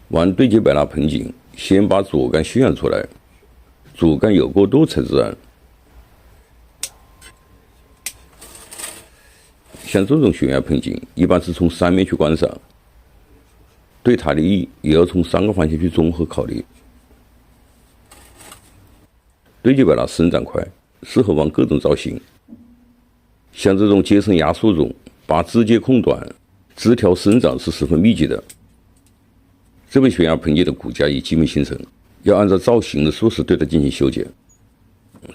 玩对接百纳盆景，先把主杆渲染出来，主杆有过多才自然。像这种悬崖盆景，一般是从3面去观赏，对它的意义也要从3个方向去综合考虑。对接百纳生长快，适合玩各种造型。像这种结成压缩中，把枝节控短，枝条生长是十分密集的。这位悬崖盆景的骨架已基本形成，要按照造型的舒适对它进行修剪。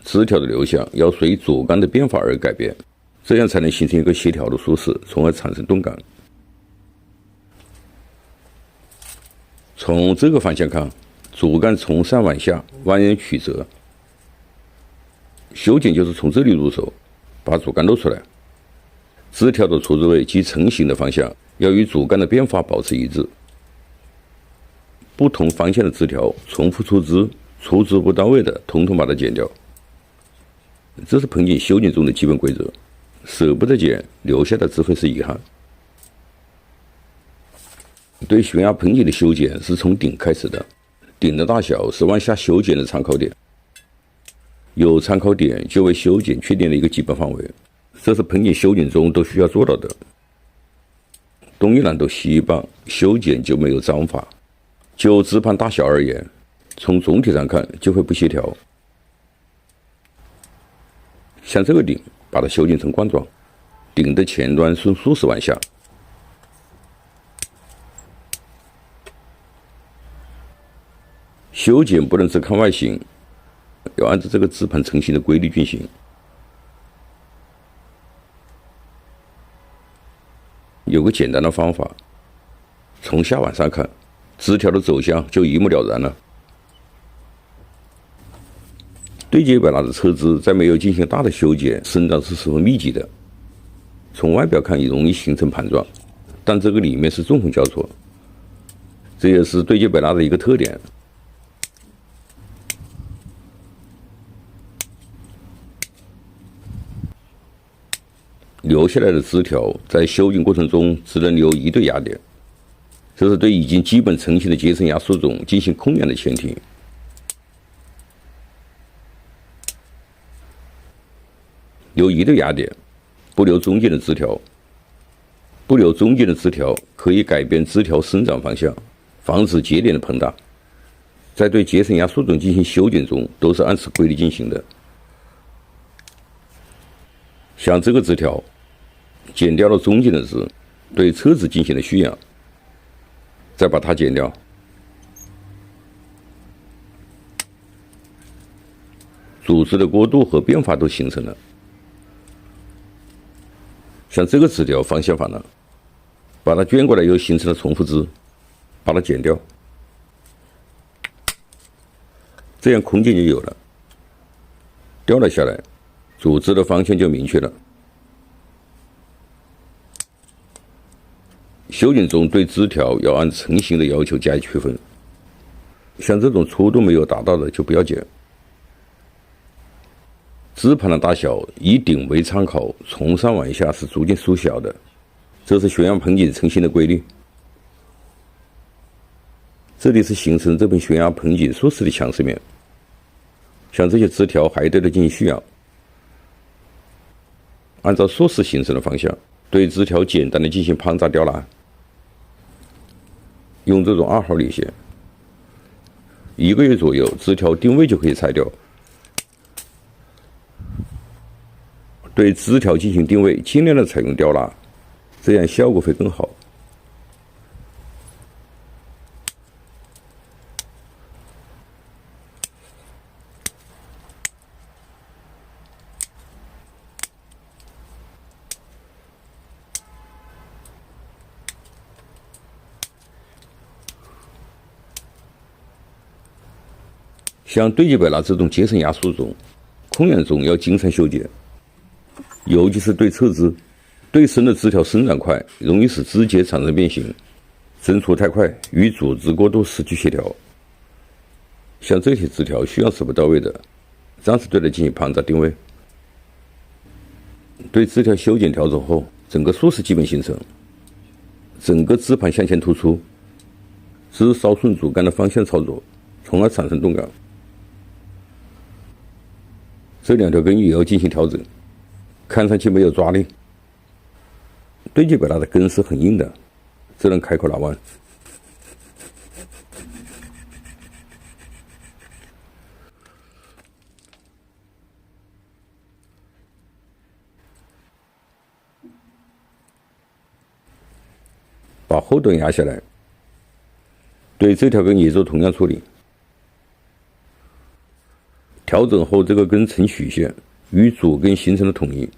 枝条的流向要随主杆的变化而改变，这样才能形成一个协调的舒适，从而产生动感。从这个方向看，主杆从上往下蜿蜒曲折，修剪就是从这里入手，把主杆露出来。枝条的出枝位及成型的方向要与主杆的变化保持一致。不同方向的枝条重复出枝不到位的，统统把它剪掉。这是盆景修剪中的基本规则，舍不得剪，留下的只会是遗憾。对悬崖盆景的修剪是从顶开始的，顶的大小是往下修剪的参考点。有参考点就为修剪确定了一个基本范围，这是盆景修剪中都需要做到的。东一榔头西一棒，修剪就没有章法。就枝盘大小而言，从总体上看就会不协调。像这个顶，把它修剪成冠状，顶的前端顺竖势往下。修剪不能只看外形，要按照这个枝盘成型的规律进行。有个简单的方法，从下往上看，枝条的走向就一目了然了。对接百纳的侧枝在没有进行大的修剪，生长是十分密集的，从外表看也容易形成盘状，但这个里面是纵横交错，这也是对接百纳的一个特点。留下来的枝条在修剪过程中只能留一对压点，这是对已经基本成型的结成压缩种进行控压的前提。留一对压点，不留中间的枝条。不留中间的枝条可以改变枝条生长方向，防止节点的膨大。在对结成压缩种进行修剪中，都是按此规律进行的。像这个枝条，剪掉了中间的枝，对侧枝进行了蓄养，再把它剪掉。主枝的过渡和变化都形成了。像这个枝条方向反了，把它卷过来又形成了重复枝，把它剪掉，这样空间就有了，掉了下来，主枝的方向就明确了。修剪中对枝条要按成型的要求加以区分，像这种粗度没有达到的就不要剪。枝盘的大小以顶为参考，从上往下是逐渐缩小的，这是悬崖盆景成型的规律。这里是形成这盆悬崖盆景舒适的强势面，像这些枝条还对它进行蓄养，按照硕势形成的方向，对枝条简单的进行盘扎雕拉，用这种2号裂线，1个月左右，枝条定位就可以拆掉。对枝条进行定位，尽量的采用雕拉，这样效果会更好。像对接百纳这种结成压缩种，控压种要经常修剪，尤其是对侧枝，对生的枝条生长快，容易使枝节产生变形，增出太快，与主枝过渡失去协调。像这些枝条蓄养是不到位的，暂时对它进行盘扎定位。对枝条修剪调整后，整个竖势基本形成，整个枝盘向前突出，指少损主干的方向操作，从而产生动感。这2条根也要进行调整，看上去没有抓力。对击表达的根是很硬的，只能开口拿弯。把后端压下来，对这条根也做同样处理。调整后，这个根呈曲线，与主根形成了统一。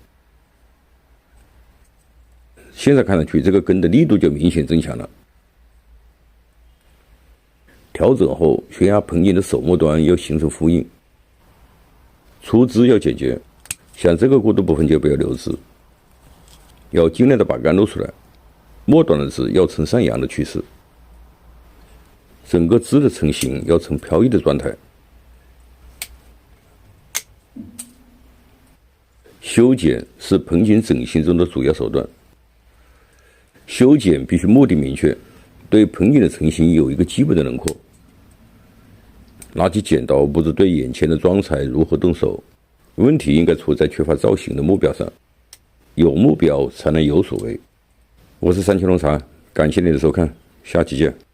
现在看上去，这个根的力度就明显增强了。调整后，悬压盆颈的手末端要形成呼应，出枝要简洁，像这个过渡部分就不要留枝，要尽量的把杆露出来。末端的枝要呈上扬的趋势，整个枝的成型要呈飘逸的状态。修剪是盆景整形中的主要手段，修剪必须目的明确，对盆景的成型有一个基本的轮廓。拿起剪刀，不知对眼前的装材如何动手，问题应该出在缺乏造型的目标上，有目标才能有所为。我是三千龙茶，感谢你的收看，下期见。